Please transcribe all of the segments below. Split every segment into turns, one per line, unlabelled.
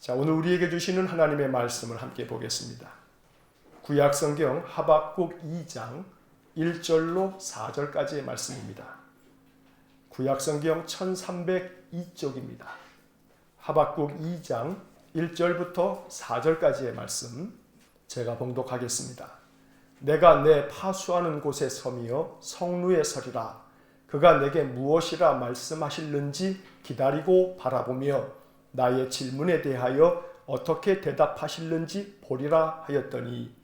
자, 오늘 우리에게 주시는 하나님의 말씀을 함께 보겠습니다. 구약성경 하박국 2장 1절로 4절까지의 말씀입니다. 구약성경 1302쪽입니다. 하박국 2장 1절부터 4절까지의 말씀 제가 봉독하겠습니다. 내가 내 파수하는 곳에 서며 성루에 서리라. 그가 내게 무엇이라 말씀하실는지 기다리고 바라보며 나의 질문에 대하여 어떻게 대답하실는지 보리라 하였더니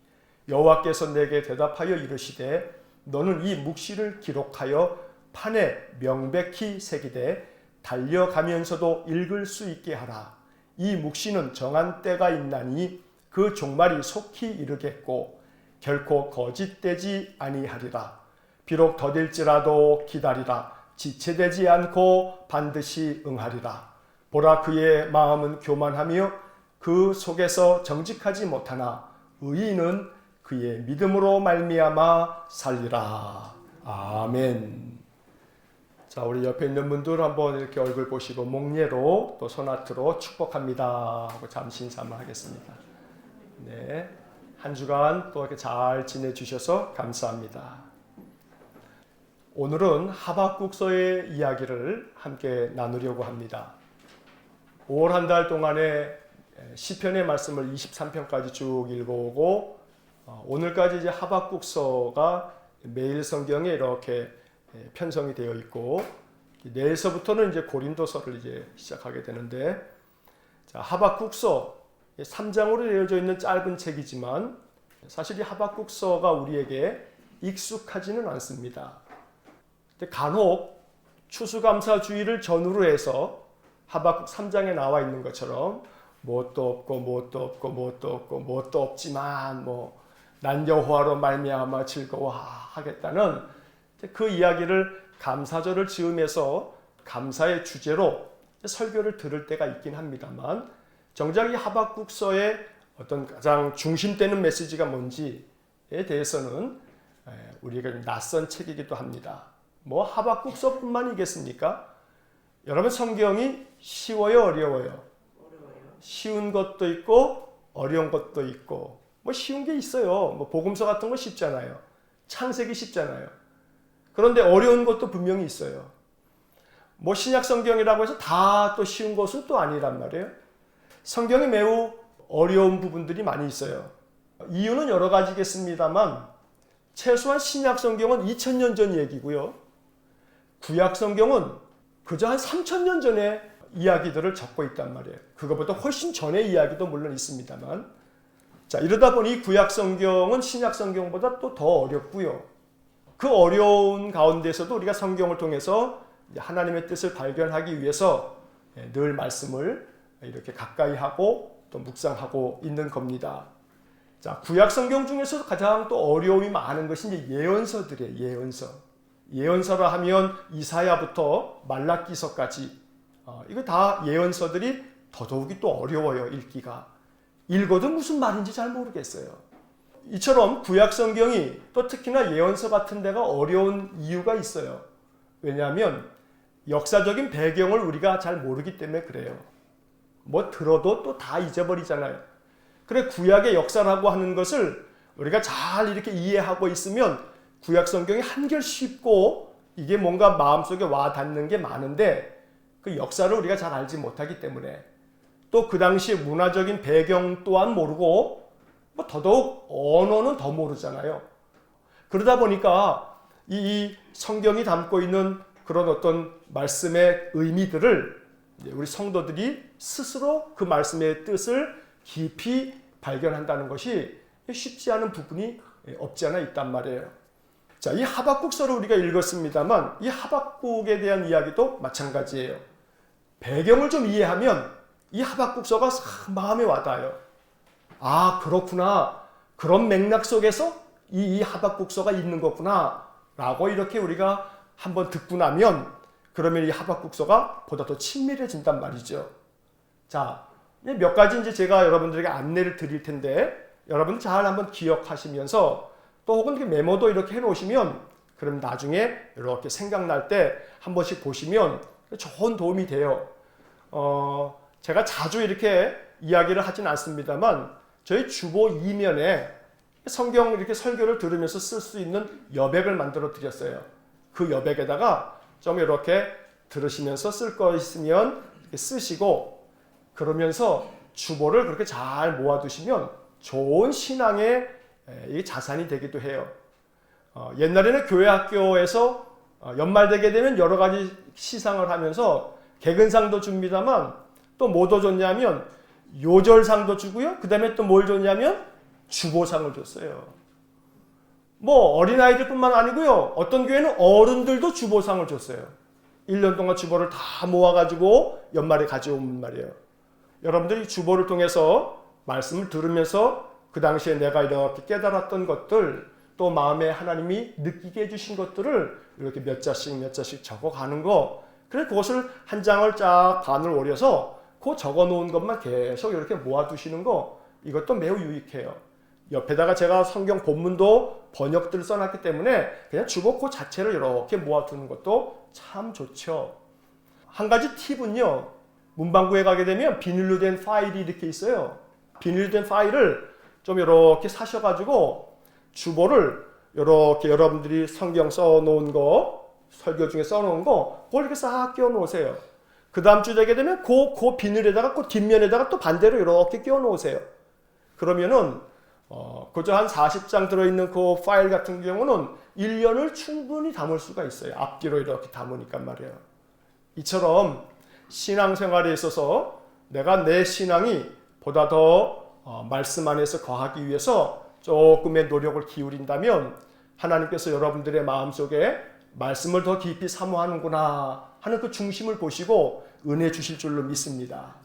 여호와께서 내게 대답하여 이르시되 너는 이 묵시를 기록하여 판에 명백히 새기되 달려가면서도 읽을 수 있게 하라. 이 묵시는 정한 때가 있나니 그 종말이 속히 이르겠고 결코 거짓되지 아니하리라. 비록 더딜지라도 기다리라. 지체되지 않고 반드시 응하리라. 보라, 그의 마음은 교만하며 그 속에서 정직하지 못하나 의인은 그의 믿음으로 말미암아 살리라. 아멘. 자, 우리 옆에 있는 분들 한번 이렇게 얼굴 보시고 목례로 또 소나트로 축복합니다 하고 잠시 인사만 하겠습니다. 네, 한 주간 또 이렇게 잘 지내주셔서 감사합니다. 오늘은 하박국서의 이야기를 함께 나누려고 합니다. 5월 한 달 동안에 시편의 말씀을 23편까지 쭉 읽어오고 오늘까지 이제 하박국서가 매일 성경에 이렇게 편성이 되어 있고 내일서부터는 이제 고린도서를 이제 시작하게 되는데, 자, 하박국서 3장으로 되어져 있는 짧은 책이지만 사실 이 하박국서가 우리에게 익숙하지는 않습니다. 근데 간혹 추수감사주의를 전후로 해서 하박국 3장에 나와 있는 것처럼 뭣도 없고 뭣도 없고 뭣도 없고 뭣도 없지만 난 여호와로 말미암아 즐거워하겠다는 그 이야기를 감사절을 지으면서 감사의 주제로 설교를 들을 때가 있긴 합니다만, 정작 이 하박국서의 어떤 가장 중심되는 메시지가 뭔지에 대해서는 우리가 좀 낯선 책이기도 합니다. 하박국서뿐만이겠습니까? 여러분, 성경이 쉬워요, 어려워요? 쉬운 것도 있고 어려운 것도 있고 쉬운 게 있어요. 복음서 같은 거 쉽잖아요. 창세기 쉽잖아요. 그런데 어려운 것도 분명히 있어요. 신약 성경이라고 해서 다 또 쉬운 것은 또 아니란 말이에요. 성경이 매우 어려운 부분들이 많이 있어요. 이유는 여러 가지겠습니다만 최소한 신약 성경은 2000년 전 얘기고요. 구약 성경은 그저 한 3000년 전에 이야기들을 적고 있단 말이에요. 그것보다 훨씬 전의 이야기도 물론 있습니다만, 자, 이러다 보니 구약 성경은 신약 성경보다 또 더 어렵고요. 그 어려운 가운데서도 우리가 성경을 통해서 하나님의 뜻을 발견하기 위해서 늘 말씀을 이렇게 가까이 하고 또 묵상하고 있는 겁니다. 자, 구약 성경 중에서도 가장 또 어려움이 많은 것이 이제 예언서들이에요. 예언서. 예언서라 하면 이사야부터 말라기서까지 이거 다 예언서들이 더더욱이 또 어려워요. 읽기가. 읽어도 무슨 말인지 잘 모르겠어요. 이처럼 구약 성경이 또 특히나 예언서 같은 데가 어려운 이유가 있어요. 왜냐하면 역사적인 배경을 우리가 잘 모르기 때문에 그래요. 들어도 또 다 잊어버리잖아요. 그래, 구약의 역사라고 하는 것을 우리가 잘 이렇게 이해하고 있으면 구약 성경이 한결 쉽고 이게 뭔가 마음속에 와 닿는 게 많은데 그 역사를 우리가 잘 알지 못하기 때문에 또 그 당시 문화적인 배경 또한 모르고 더더욱 언어는 더 모르잖아요. 그러다 보니까 이 성경이 담고 있는 그런 어떤 말씀의 의미들을 우리 성도들이 스스로 그 말씀의 뜻을 깊이 발견한다는 것이 쉽지 않은 부분이 없지 않아 있단 말이에요. 자, 이 하박국서를 우리가 읽었습니다만 이 하박국에 대한 이야기도 마찬가지예요. 배경을 좀 이해하면 이 하박국서가 마음에 와닿아요. 아, 그렇구나. 그런 맥락 속에서 이 하박국서가 있는 거구나 라고 이렇게 우리가 한번 듣고 나면 그러면 이 하박국서가 보다 더 친밀해진단 말이죠. 자, 몇 가지 이제 제가 여러분들에게 안내를 드릴 텐데 여러분 잘 한번 기억하시면서 또 혹은 메모도 이렇게 해놓으시면 그럼 나중에 이렇게 생각날 때 한 번씩 보시면 좋은 도움이 돼요. 제가 자주 이렇게 이야기를 하진 않습니다만 저희 주보 2면에 성경 이렇게 설교를 들으면서 쓸 수 있는 여백을 만들어 드렸어요. 그 여백에다가 좀 이렇게 들으시면서 쓸 거 있으면 쓰시고 그러면서 주보를 그렇게 잘 모아두시면 좋은 신앙의 자산이 되기도 해요. 옛날에는 교회 학교에서 연말되게 되면 여러 가지 시상을 하면서 개근상도 줍니다만 또 뭐 더 줬냐면 요절상도 주고요. 그 다음에 또 뭘 줬냐면 주보상을 줬어요. 뭐 어린아이들뿐만 아니고요. 어떤 교회는 어른들도 주보상을 줬어요. 1년 동안 주보를 다 모아가지고 연말에 가져온 말이에요. 여러분들이 주보를 통해서 말씀을 들으면서 그 당시에 내가 이렇게 깨달았던 것들 또 마음에 하나님이 느끼게 해주신 것들을 이렇게 몇 자씩 적어가는 거. 그래서 그것을 한 장을 쫙 반을 오려서 그 적어놓은 것만 계속 이렇게 모아두시는 거. 이것도 매우 유익해요. 옆에다가 제가 성경 본문도 번역들을 써놨기 때문에 그냥 주보 그 자체를 이렇게 모아두는 것도 참 좋죠. 한 가지 팁은요. 문방구에 가게 되면 비닐로 된 파일이 이렇게 있어요. 비닐로 된 파일을 좀 이렇게 사셔가지고 주보를 이렇게 여러분들이 성경 써놓은 거, 설교 중에 써놓은 거, 그걸 이렇게 싹 끼워 놓으세요. 그 다음 주 되게 되면 그 비닐에다가 그 뒷면에다가 또 반대로 이렇게 끼워 놓으세요. 그러면은 그저 한 40장 들어있는 그 파일 같은 경우는 1년을 충분히 담을 수가 있어요. 앞뒤로 이렇게 담으니까 말이에요. 이처럼 신앙생활에 있어서 내가 내 신앙이 보다 더 말씀 안에서 거하기 위해서 조금의 노력을 기울인다면 하나님께서 여러분들의 마음속에 말씀을 더 깊이 사모하는구나 하는 그 중심을 보시고 은혜 주실 줄로 믿습니다.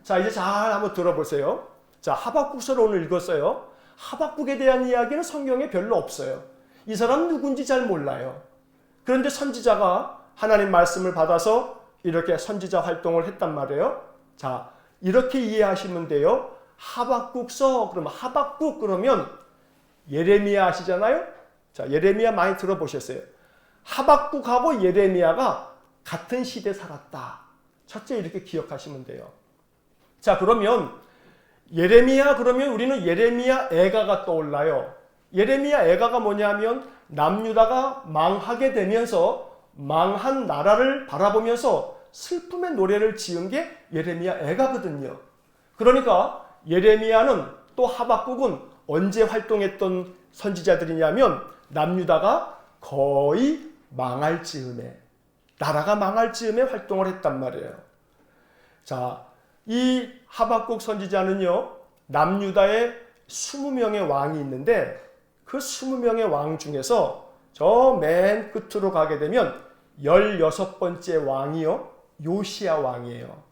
자, 이제 잘 한번 들어보세요. 자, 하박국서를 오늘 읽었어요. 하박국에 대한 이야기는 성경에 별로 없어요. 이 사람 누군지 잘 몰라요. 그런데 선지자가 하나님 말씀을 받아서 이렇게 선지자 활동을 했단 말이에요. 자, 이렇게 이해하시면 돼요. 하박국서 그러면 하박국 그러면 예레미야 아시잖아요. 자, 예레미야 많이 들어보셨어요. 하박국하고 예레미야가 같은 시대에 살았다. 첫째 이렇게 기억하시면 돼요. 자, 그러면 예레미야 그러면 우리는 예레미야 애가가 떠올라요. 예레미야 애가가 뭐냐면 남유다가 망하게 되면서 망한 나라를 바라보면서 슬픔의 노래를 지은 게 예레미야 애가거든요. 그러니까 예레미야는 또 하박국은 언제 활동했던 선지자들이냐면 남유다가 거의 망할 즈음에 나라가 망할 즈음에 활동을 했단 말이에요. 자, 이 하박국 선지자는요. 남유다에 20명의 왕이 있는데 그 20명의 왕 중에서 저 맨 끝으로 가게 되면 16번째 왕이요. 요시야 왕이에요.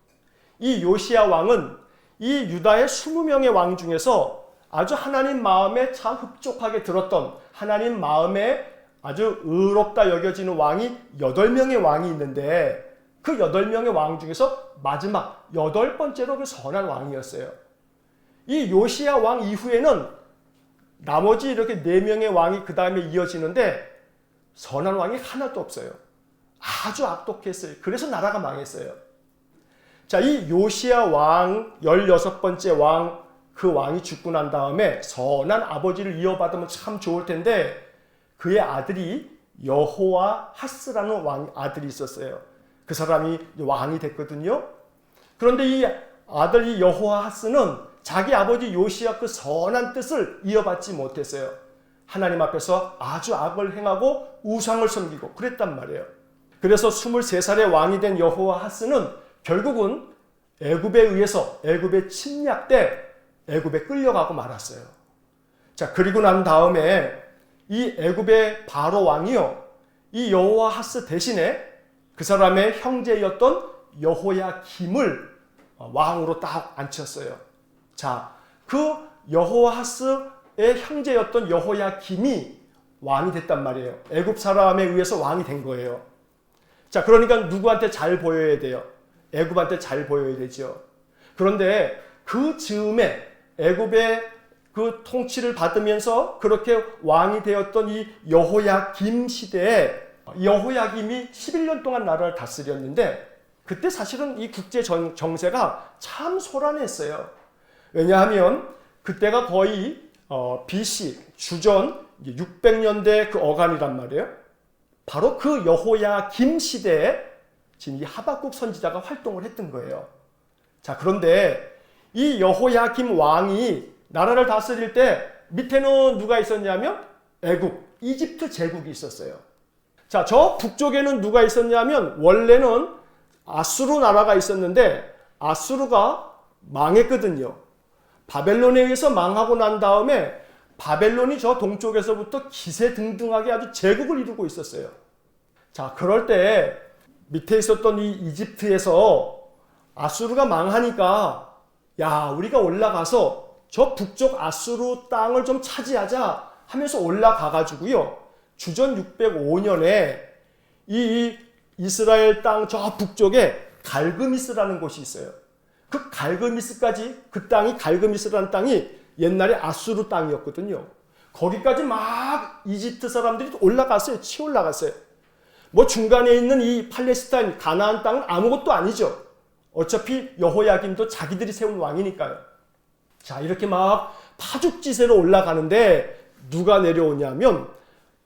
이 요시야 왕은 이 유다의 20명의 왕 중에서 아주 하나님 마음에 참 흡족하게 들었던 하나님 마음에 아주 의롭다 여겨지는 왕이 8명의 왕이 있는데 그 8명의 왕 중에서 마지막 8번째로 그 선한 왕이었어요. 이 요시야 왕 이후에는 나머지 이렇게 4명의 왕이 그 다음에 이어지는데 선한 왕이 하나도 없어요. 아주 악독했어요. 그래서 나라가 망했어요. 자, 이 요시야 왕 16번째 왕 그 왕이 죽고 난 다음에 선한 아버지를 이어받으면 참 좋을 텐데 그의 아들이 여호와하스라는 아들이 있었어요. 그 사람이 왕이 됐거든요. 그런데 이 아들 이 여호와하스는 자기 아버지 요시야 그 선한 뜻을 이어받지 못했어요. 하나님 앞에서 아주 악을 행하고 우상을 섬기고 그랬단 말이에요. 그래서 23살의 왕이 된 여호와하스는 결국은 애굽에 의해서 애굽에 침략 때 애굽에 끌려가고 말았어요. 자, 그리고 난 다음에 이 애굽의 바로 왕이요. 이 여호와하스 대신에 그 사람의 형제였던 여호야김을 왕으로 딱 앉혔어요. 자, 그 여호와하스의 형제였던 여호야김이 왕이 됐단 말이에요. 애굽 사람에 의해서 왕이 된 거예요. 자, 그러니까 누구한테 잘 보여야 돼요? 애굽한테 잘 보여야 되죠. 그런데 그 즈음에 애굽의 그 통치를 받으면서 그렇게 왕이 되었던 이 여호야김 시대에 여호야김이 11년 동안 나라를 다스렸는데 그때 사실은 이 국제 정세가 참 소란했어요. 왜냐하면 그때가 거의 BC 주전 600년대 그 어간이란 말이에요. 바로 그 여호야김 시대에 지금 이 하박국 선지자가 활동을 했던 거예요. 자, 그런데 이 여호야김 왕이 나라를 다스릴 때 밑에는 누가 있었냐면 애국, 이집트 제국이 있었어요. 자, 저 북쪽에는 누가 있었냐면 원래는 아수르 나라가 있었는데 아수르가 망했거든요. 바벨론에 의해서 망하고 난 다음에 바벨론이 저 동쪽에서부터 기세등등하게 아주 제국을 이루고 있었어요. 자, 그럴 때 밑에 있었던 이 이집트에서 아수르가 망하니까 야, 우리가 올라가서 저 북쪽 아수르 땅을 좀 차지하자 하면서 올라가가지고요. 주전 605년에 이 이스라엘 땅 저 북쪽에 갈그미스라는 곳이 있어요. 그 갈그미스까지, 그 땅이 갈그미스라는 땅이 옛날에 아수르 땅이었거든요. 거기까지 막 이집트 사람들이 올라갔어요. 치 올라갔어요. 뭐 중간에 있는 이 팔레스타인, 가나안 땅은 아무것도 아니죠. 어차피 여호야김도 자기들이 세운 왕이니까요. 자, 이렇게 막 파죽지세로 올라가는데 누가 내려오냐면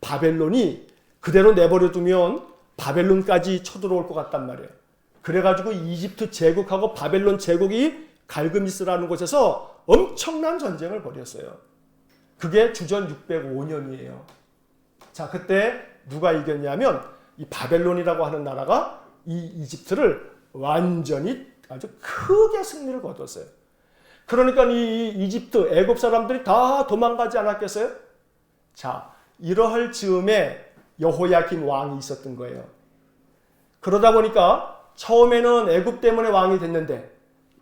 바벨론이 그대로 내버려두면 바벨론까지 쳐들어올 것 같단 말이에요. 그래가지고 이집트 제국하고 바벨론 제국이 갈그미스라는 곳에서 엄청난 전쟁을 벌였어요. 그게 주전 605년이에요. 자, 그때 누가 이겼냐면 이 바벨론이라고 하는 나라가 이 이집트를 완전히 아주 크게 승리를 거뒀어요. 그러니까 이 이집트 애굽 사람들이 다 도망가지 않았겠어요? 자, 이러할 즈음에 여호야김 왕이 있었던 거예요. 그러다 보니까 처음에는 애굽 때문에 왕이 됐는데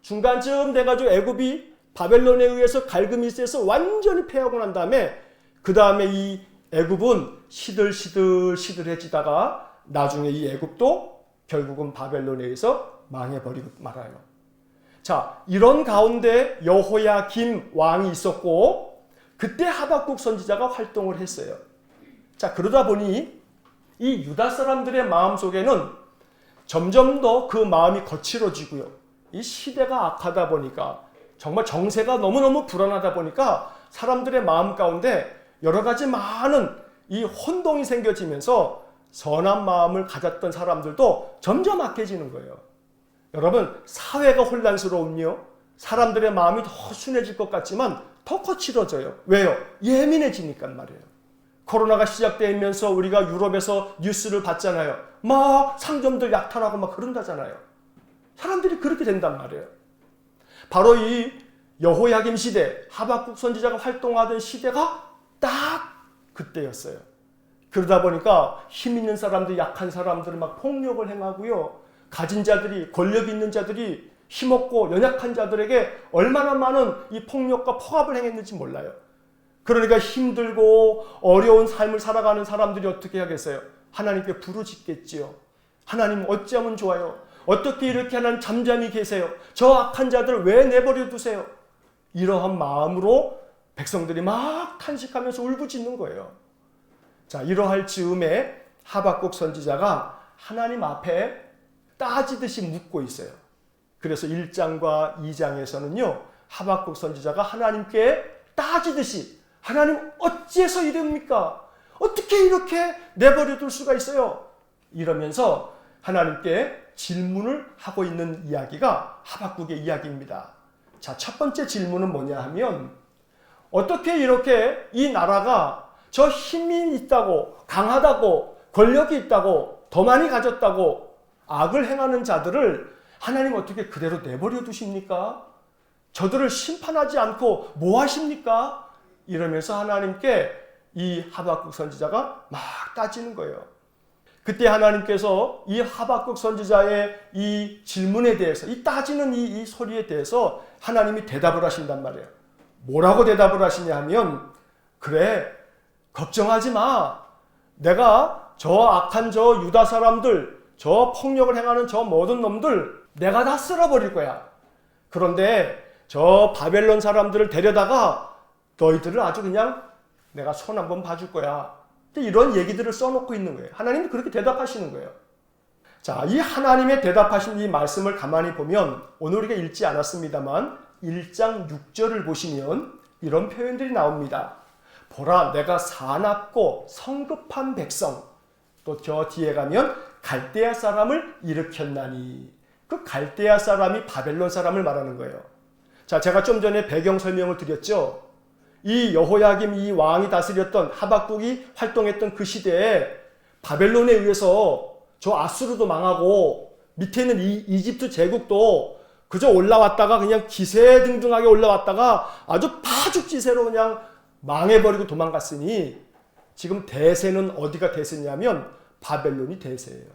중간쯤 돼가지고 애굽이 바벨론에 의해서 갈그미스에서 완전히 패하고 난 다음에 그 다음에 이 애굽은 시들시들해지다가 나중에 이 애굽도 결국은 바벨론에 의해서 망해버리고 말아요. 자, 이런 가운데 여호야김 왕이 있었고 그때 하박국 선지자가 활동을 했어요. 자, 그러다 보니 이 유다 사람들의 마음속에는 점점 더 그 마음이 거칠어지고요. 이 시대가 악하다 보니까 정말 정세가 너무너무 불안하다 보니까 사람들의 마음 가운데 여러 가지 많은 이 혼동이 생겨지면서 선한 마음을 가졌던 사람들도 점점 악해지는 거예요. 여러분, 사회가 혼란스러우며 사람들의 마음이 더 순해질 것 같지만 더 거칠어져요. 왜요? 예민해지니까 말이에요. 코로나가 시작되면서 우리가 유럽에서 뉴스를 봤잖아요. 막 상점들 약탈하고 막 그런다잖아요. 사람들이 그렇게 된단 말이에요. 바로 이 여호야김 시대, 하박국 선지자가 활동하던 시대가 딱 그때였어요. 그러다 보니까 힘 있는 사람들, 약한 사람들은 막 폭력을 행하고요. 가진 자들이, 권력 있는 자들이 힘없고 연약한 자들에게 얼마나 많은 이 폭력과 폭압을 행했는지 몰라요. 그러니까 힘들고 어려운 삶을 살아가는 사람들이 어떻게 하겠어요? 하나님께 부르짖겠지요. 하나님 어찌하면 좋아요? 어떻게 이렇게 하나님 잠잠히 계세요? 저 악한 자들 왜 내버려 두세요? 이러한 마음으로 백성들이 막 탄식하면서 울부짖는 거예요. 자, 이러할 즈음에 하박국 선지자가 하나님 앞에 따지듯이 묻고 있어요. 그래서 1장과 2장에서는요. 하박국 선지자가 하나님께 따지듯이 하나님 어찌해서 이럽니까? 어떻게 이렇게 내버려 둘 수가 있어요? 이러면서 하나님께 질문을 하고 있는 이야기가 하박국의 이야기입니다. 자, 첫 번째 질문은 뭐냐 하면 어떻게 이렇게 이 나라가 저 힘이 있다고, 강하다고, 권력이 있다고, 더 많이 가졌다고 악을 행하는 자들을 하나님 어떻게 그대로 내버려 두십니까? 저들을 심판하지 않고 뭐 하십니까? 이러면서 하나님께 이 하박국 선지자가 막 따지는 거예요. 그때 하나님께서 이 하박국 선지자의 이 질문에 대해서, 이 따지는 이 소리에 대해서 하나님이 대답을 하신단 말이에요. 뭐라고 대답을 하시냐 하면, 그래, 걱정하지 마. 내가 저 악한 저 유다 사람들, 저 폭력을 행하는 저 모든 놈들 내가 다 쓸어버릴 거야. 그런데 저 바벨론 사람들을 데려다가 너희들을 아주 그냥 내가 손 한번 봐줄 거야. 이런 얘기들을 써놓고 있는 거예요. 하나님이 그렇게 대답하시는 거예요. 자, 이 하나님의 대답하신 이 말씀을 가만히 보면 오늘 우리가 읽지 않았습니다만 1장 6절을 보시면 이런 표현들이 나옵니다. 보라, 내가 사납고 성급한 백성. 또 저 뒤에 가면 갈대아 사람을 일으켰나니. 그 갈대아 사람이 바벨론 사람을 말하는 거예요. 자, 제가 좀 전에 배경 설명을 드렸죠. 이 여호야김 이 왕이 다스렸던 하박국이 활동했던 그 시대에 바벨론에 의해서 저 아수르도 망하고 밑에 있는 이집트 제국도 그저 올라왔다가 그냥 기세등등하게 올라왔다가 아주 파죽지세로 그냥 망해버리고 도망갔으니 지금 대세는 어디가 대세냐면 바벨론이 대세예요.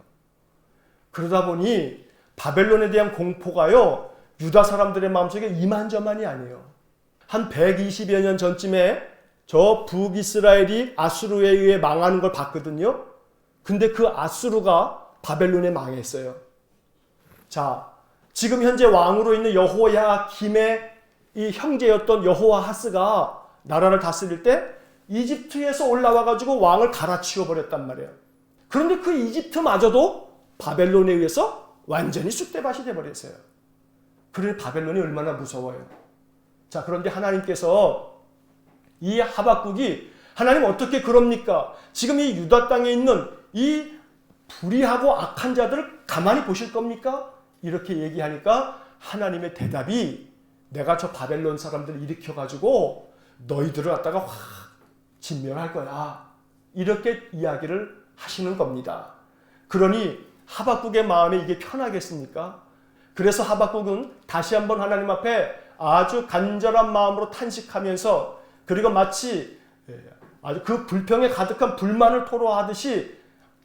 그러다 보니 바벨론에 대한 공포가요, 유다 사람들의 마음속에 이만저만이 아니에요. 한 120여 년 전쯤에 저 북이스라엘이 아수르에 의해 망하는 걸 봤거든요. 근데 그 아수르가 바벨론에 망했어요. 자, 지금 현재 왕으로 있는 여호야김의 이 형제였던 여호아하스가 나라를 다스릴 때 이집트에서 올라와가지고 왕을 갈아치워 버렸단 말이에요. 그런데 그 이집트마저도 바벨론에 의해서 완전히 쑥대밭이 돼버렸어요. 그러니 바벨론이 얼마나 무서워요. 자, 그런데 하나님께서 이 하박국이 하나님 어떻게 그럽니까? 지금 이 유다 땅에 있는 이 불의하고 악한 자들을 가만히 보실 겁니까? 이렇게 얘기하니까 하나님의 대답이 내가 저 바벨론 사람들을 일으켜가지고 너희들을 갖다가 확 진멸할 거야. 이렇게 이야기를 하시는 겁니다. 그러니 하박국의 마음에 이게 편하겠습니까? 그래서 하박국은 다시 한번 하나님 앞에 아주 간절한 마음으로 탄식하면서 그리고 마치 아주 그 불평에 가득한 불만을 토로하듯이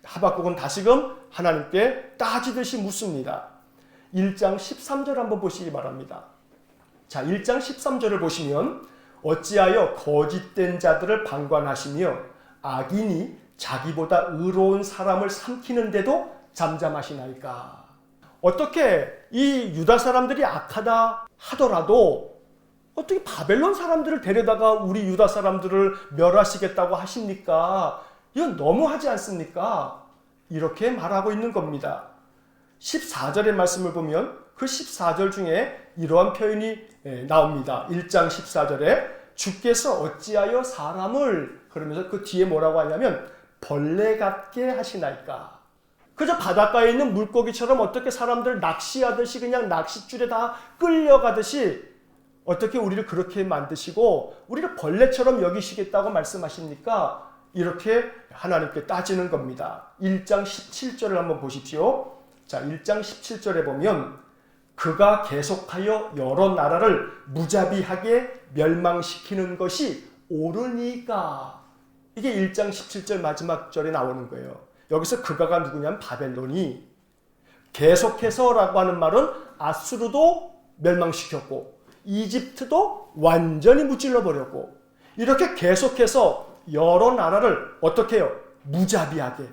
하박국은 다시금 하나님께 따지듯이 묻습니다. 1장 13절 한번 보시기 바랍니다. 자, 1장 13절을 보시면 어찌하여 거짓된 자들을 방관하시며 악인이 자기보다 의로운 사람을 삼키는데도 잠잠하시나이까. 어떻게 이 유다 사람들이 악하다 하더라도 어떻게 바벨론 사람들을 데려다가 우리 유다 사람들을 멸하시겠다고 하십니까? 이건 너무하지 않습니까? 이렇게 말하고 있는 겁니다. 14절의 말씀을 보면 그 14절 중에 이러한 표현이 나옵니다. 1장 14절에 주께서 어찌하여 사람을, 그러면서 그 뒤에 뭐라고 하냐면 벌레 같게 하시나이까. 그저 바닷가에 있는 물고기처럼 어떻게 사람들 낚시하듯이 그냥 낚싯줄에 다 끌려가듯이 어떻게 우리를 그렇게 만드시고 우리를 벌레처럼 여기시겠다고 말씀하십니까? 이렇게 하나님께 따지는 겁니다. 1장 17절을 한번 보십시오. 자, 1장 17절에 보면 그가 계속하여 여러 나라를 무자비하게 멸망시키는 것이 옳으니까. 이게 1장 17절 마지막 절에 나오는 거예요. 여기서 그가가 누구냐면 바벨론이 계속해서라고 하는 말은 아수르도 멸망시켰고 이집트도 완전히 무찔러 버렸고 이렇게 계속해서 여러 나라를 어떻게 해요? 무자비하게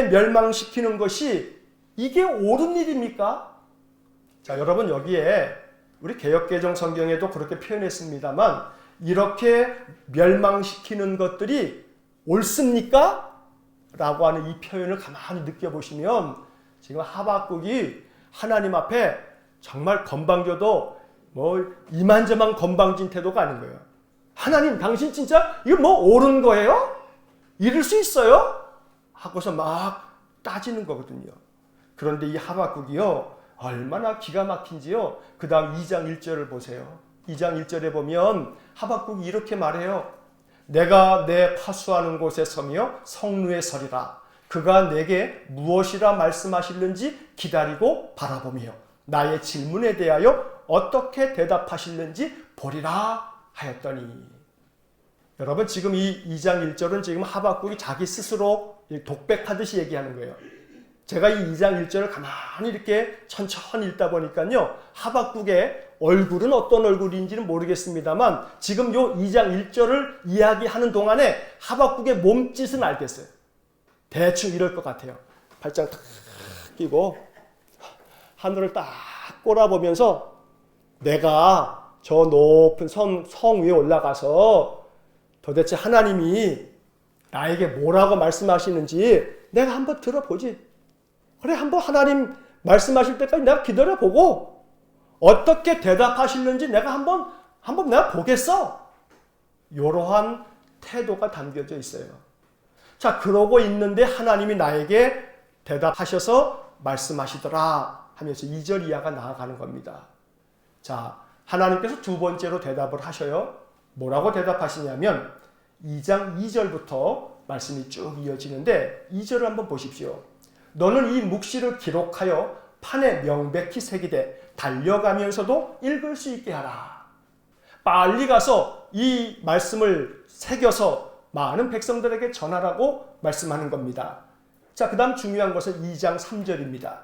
멸망시키는 것이 이게 옳은 일입니까? 자, 여러분 여기에 우리 개역개정 성경에도 그렇게 표현했습니다만 이렇게 멸망시키는 것들이 옳습니까? 라고 하는 이 표현을 가만히 느껴보시면 지금 하박국이 하나님 앞에 정말 건방져도 뭐 이만저만 건방진 태도가 아닌 거예요. 하나님, 당신 진짜 이거 뭐 옳은 거예요? 이럴 수 있어요? 하고서 막 따지는 거거든요. 그런데 이 하박국이요, 얼마나 기가 막힌지요. 그 다음 2장 1절을 보세요. 2장 1절에 보면 하박국이 이렇게 말해요. 내가 내 파수하는 곳에 서며 성루에 서리라. 그가 내게 무엇이라 말씀하실는지 기다리고 바라보며 나의 질문에 대하여 어떻게 대답하실는지 보리라 하였더니. 여러분 지금 이 2장 1절은 지금 하박국이 자기 스스로 독백하듯이 얘기하는 거예요. 제가 이 2장 1절을 가만히 이렇게 천천히 읽다 보니까요, 하박국의 얼굴은 어떤 얼굴인지는 모르겠습니다만 지금 요 2장 1절을 이야기하는 동안에 하박국의 몸짓은 알겠어요. 대충 이럴 것 같아요. 발장 탁 끼고 하늘을 딱 꼬라보면서 내가 저 높은 성 위에 올라가서 도대체 하나님이 나에게 뭐라고 말씀하시는지 내가 한번 들어보지. 그래, 한번 하나님 말씀하실 때까지 내가 기다려보고 어떻게 대답하실는지 내가 한번 내가 보겠어. 이러한 태도가 담겨져 있어요. 자, 그러고 있는데 하나님이 나에게 대답하셔서 말씀하시더라 하면서 2절 이하가 나아가는 겁니다. 자, 하나님께서 두 번째로 대답을 하셔요. 뭐라고 대답하시냐면 2장 2절부터 말씀이 쭉 이어지는데 2절을 한번 보십시오. 너는 이 묵시를 기록하여 판에 명백히 새기되 달려가면서도 읽을 수 있게 하라. 빨리 가서 이 말씀을 새겨서 많은 백성들에게 전하라고 말씀하는 겁니다. 자, 그 다음 중요한 것은 2장 3절입니다.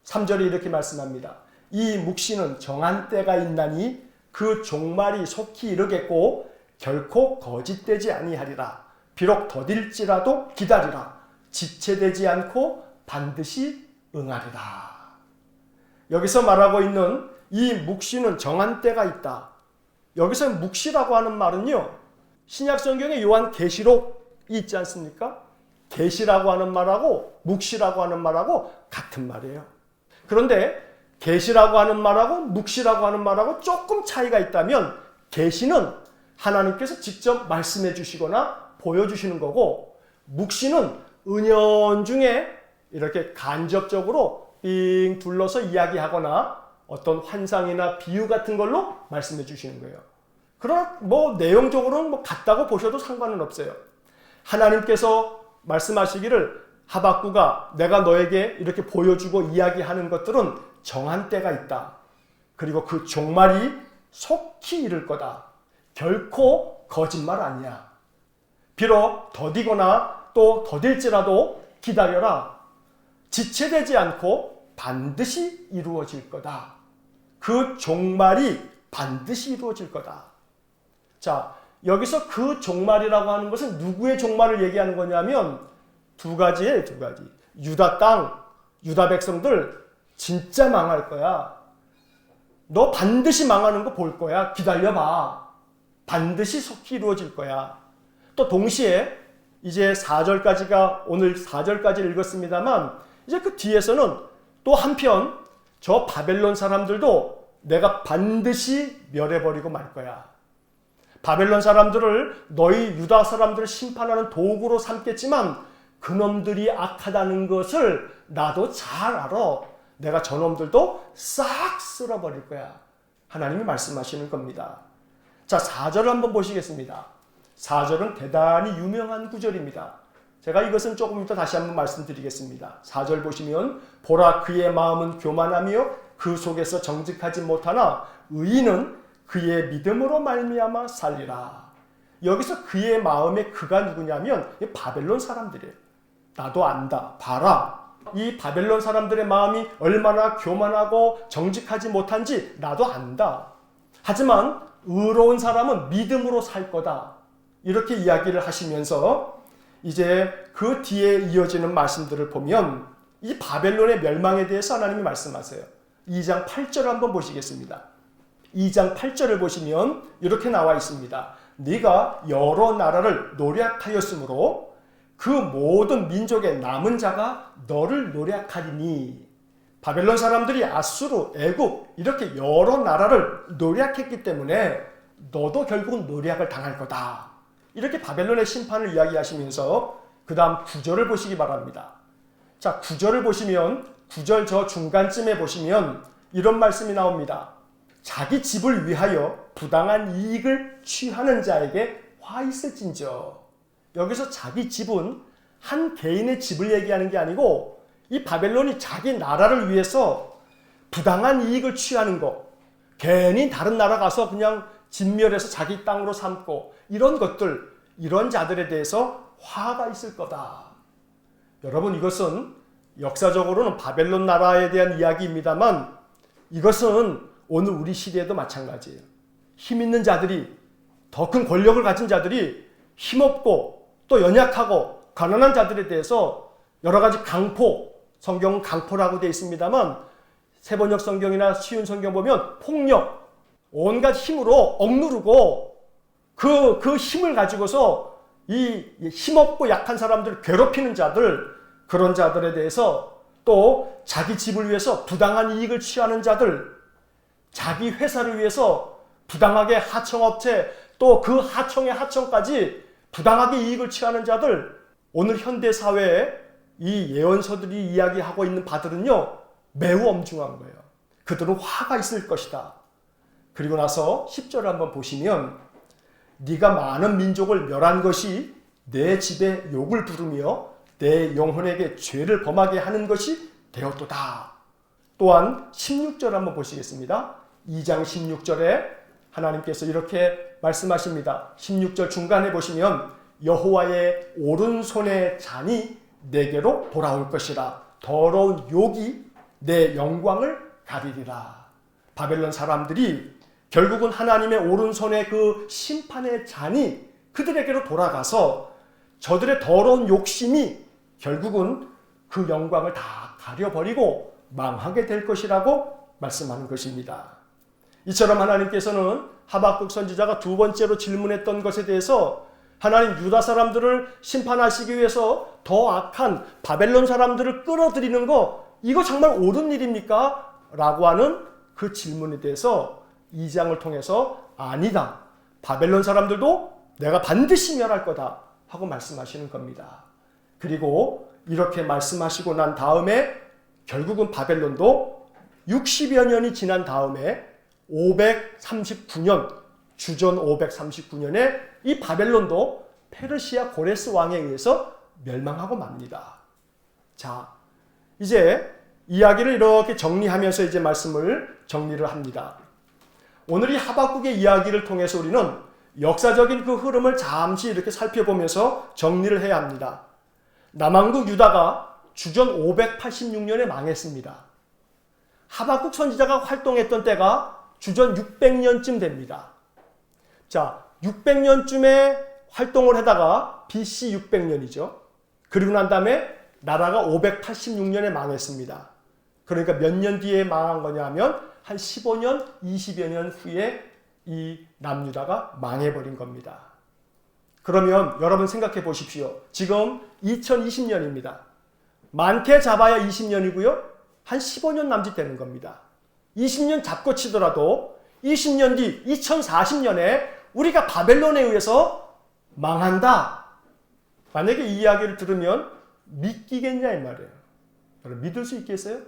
3절에 이렇게 말씀합니다. 이 묵시는 정한 때가 있나니 그 종말이 속히 이르겠고 결코 거짓되지 아니하리라. 비록 더딜지라도 기다리라. 지체되지 않고 반드시 응하리라. 여기서 말하고 있는 이 묵시는 정한 때가 있다. 여기서 묵시라고 하는 말은요, 신약성경에 요한 계시록이 있지 않습니까? 계시라고 하는 말하고 묵시라고 하는 말하고 같은 말이에요. 그런데 계시라고 하는 말하고 묵시라고 하는 말하고 조금 차이가 있다면, 계시는 하나님께서 직접 말씀해 주시거나 보여주시는 거고, 묵시는 은연중에 이렇게 간접적으로 빙 둘러서 이야기하거나 어떤 환상이나 비유 같은 걸로 말씀해 주시는 거예요. 그러나 내용적으로는 같다고 보셔도 상관은 없어요. 하나님께서 말씀하시기를 하박구가 내가 너에게 이렇게 보여주고 이야기하는 것들은 정한 때가 있다. 그리고 그 종말이 속히 이를 거다. 결코 거짓말 아니야. 비록 더디거나 또 더딜지라도 기다려라. 지체되지 않고 반드시 이루어질 거다. 그 종말이 반드시 이루어질 거다. 자, 여기서 그 종말이라고 하는 것은 누구의 종말을 얘기하는 거냐면 두 가지예요, 두 가지. 유다 땅, 유다 백성들 진짜 망할 거야. 너 반드시 망하는 거 볼 거야. 기다려봐. 반드시 속히 이루어질 거야. 또 동시에 이제 4절까지가 오늘 4절까지 읽었습니다만 이제 그 뒤에서는 또 한편 저 바벨론 사람들도 내가 반드시 멸해버리고 말 거야. 바벨론 사람들을 너희 유다 사람들을 심판하는 도구로 삼겠지만 그놈들이 악하다는 것을 나도 잘 알아. 내가 저놈들도 싹 쓸어버릴 거야. 하나님이 말씀하시는 겁니다. 자, 4절을 한번 보시겠습니다. 4절은 대단히 유명한 구절입니다. 제가 이것은 조금 이따 다시 한번 말씀드리겠습니다. 4절 보시면 보라 그의 마음은 교만하며 그 속에서 정직하지 못하나 의인은 그의 믿음으로 말미암아 살리라. 여기서 그의 마음의 그가 누구냐면 바벨론 사람들이에요. 나도 안다. 봐라. 이 바벨론 사람들의 마음이 얼마나 교만하고 정직하지 못한지 나도 안다. 하지만 의로운 사람은 믿음으로 살 거다. 이렇게 이야기를 하시면서 이제 그 뒤에 이어지는 말씀들을 보면 이 바벨론의 멸망에 대해서 하나님이 말씀하세요. 2장 8절을 한번 보시겠습니다. 2장 8절을 보시면 이렇게 나와 있습니다. 네가 여러 나라를 노략하였으므로 그 모든 민족의 남은 자가 너를 노략하리니. 바벨론 사람들이 아수르, 애굽 이렇게 여러 나라를 노략했기 때문에 너도 결국은 노략을 당할 거다. 이렇게 바벨론의 심판을 이야기하시면서 그 다음 9절을 보시기 바랍니다. 자, 9절을 보시면 9절 저 중간쯤에 보시면 이런 말씀이 나옵니다. 자기 집을 위하여 부당한 이익을 취하는 자에게 화 있을진저. 여기서 자기 집은 한 개인의 집을 얘기하는 게 아니고 이 바벨론이 자기 나라를 위해서 부당한 이익을 취하는 거, 괜히 다른 나라 가서 그냥 진멸해서 자기 땅으로 삼고 이런 것들, 이런 자들에 대해서 화가 있을 거다. 여러분, 이것은 역사적으로는 바벨론 나라에 대한 이야기입니다만 이것은 오늘 우리 시대에도 마찬가지예요. 힘 있는 자들이, 더 큰 권력을 가진 자들이 힘없고 또 연약하고 가난한 자들에 대해서 여러 가지 강포, 성경은 강포라고 되어 있습니다만 세번역 성경이나 쉬운 성경 보면 폭력, 온갖 힘으로 억누르고 그 힘을 가지고서 이 힘없고 약한 사람들을 괴롭히는 자들, 그런 자들에 대해서 또 자기 집을 위해서 부당한 이익을 취하는 자들, 자기 회사를 위해서 부당하게 하청업체 또 그 하청의 하청까지 부당하게 이익을 취하는 자들, 오늘 현대 사회에 이 예언서들이 이야기하고 있는 바들은요 매우 엄중한 거예요. 그들은 화가 있을 것이다. 그리고 나서 10절을 한번 보시면 네가 많은 민족을 멸한 것이 내 집에 욕을 부르며 내 영혼에게 죄를 범하게 하는 것이 되었도다. 또한 16절 한번 보시겠습니다. 2장 16절에 하나님께서 이렇게 말씀하십니다. 16절 중간에 보시면 여호와의 오른손의 잔이 내게로 돌아올 것이라. 더러운 욕이 내 영광을 가리리라. 바벨론 사람들이 결국은 하나님의 오른손의 그 심판의 잔이 그들에게로 돌아가서 저들의 더러운 욕심이 결국은 그 영광을 다 가려버리고 망하게 될 것이라고 말씀하는 것입니다. 이처럼 하나님께서는 하박국 선지자가 두 번째로 질문했던 것에 대해서 하나님 유다 사람들을 심판하시기 위해서 더 악한 바벨론 사람들을 끌어들이는 거 이거 정말 옳은 일입니까? 라고 하는 그 질문에 대해서 2장을 통해서 아니다. 바벨론 사람들도 내가 반드시 멸할 거다 하고 말씀하시는 겁니다. 그리고 이렇게 말씀하시고 난 다음에 결국은 바벨론도 60여 년이 지난 다음에 539년, 주전 539년에 이 바벨론도 페르시아 고레스 왕에 의해서 멸망하고 맙니다. 자, 이제 이야기를 이렇게 정리하면서 이제 말씀을 정리를 합니다. 오늘 이 하박국의 이야기를 통해서 우리는 역사적인 그 흐름을 잠시 이렇게 살펴보면서 정리를 해야 합니다. 남왕국 유다가 주전 586년에 망했습니다. 하박국 선지자가 활동했던 때가 주전 600년쯤 됩니다. 자, 600년쯤에 활동을 하다가 BC 600년이죠. 그리고 난 다음에 나라가 586년에 망했습니다. 그러니까 몇 년 뒤에 망한 거냐 하면 한 15년, 20여 년 후에 이 남유다가 망해버린 겁니다. 그러면 여러분 생각해 보십시오. 지금 2020년입니다. 많게 잡아야 20년이고요. 한 15년 남짓 되는 겁니다. 20년 잡고 치더라도 20년 뒤 2040년에 우리가 바벨론에 의해서 망한다. 만약에 이 이야기를 들으면 믿기겠냐 이 말이에요. 여러분 믿을 수 있겠어요?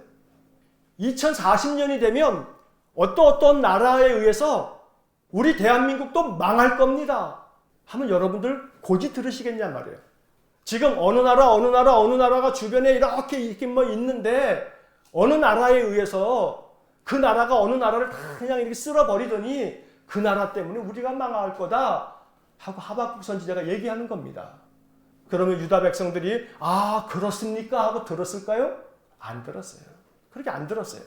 2040년이 되면 어떤 나라에 의해서 우리 대한민국도 망할 겁니다. 하면 여러분들 고지 들으시겠냐 말이에요. 지금 어느 나라가 주변에 이렇게 뭐 있는데 어느 나라에 의해서 그 나라가 어느 나라를 다 그냥 이렇게 쓸어버리더니 그 나라 때문에 우리가 망할 거다 하고 하박국 선지자가 얘기하는 겁니다. 그러면 유다 백성들이 아 그렇습니까? 하고 들었을까요? 안 들었어요. 그렇게 안 들었어요.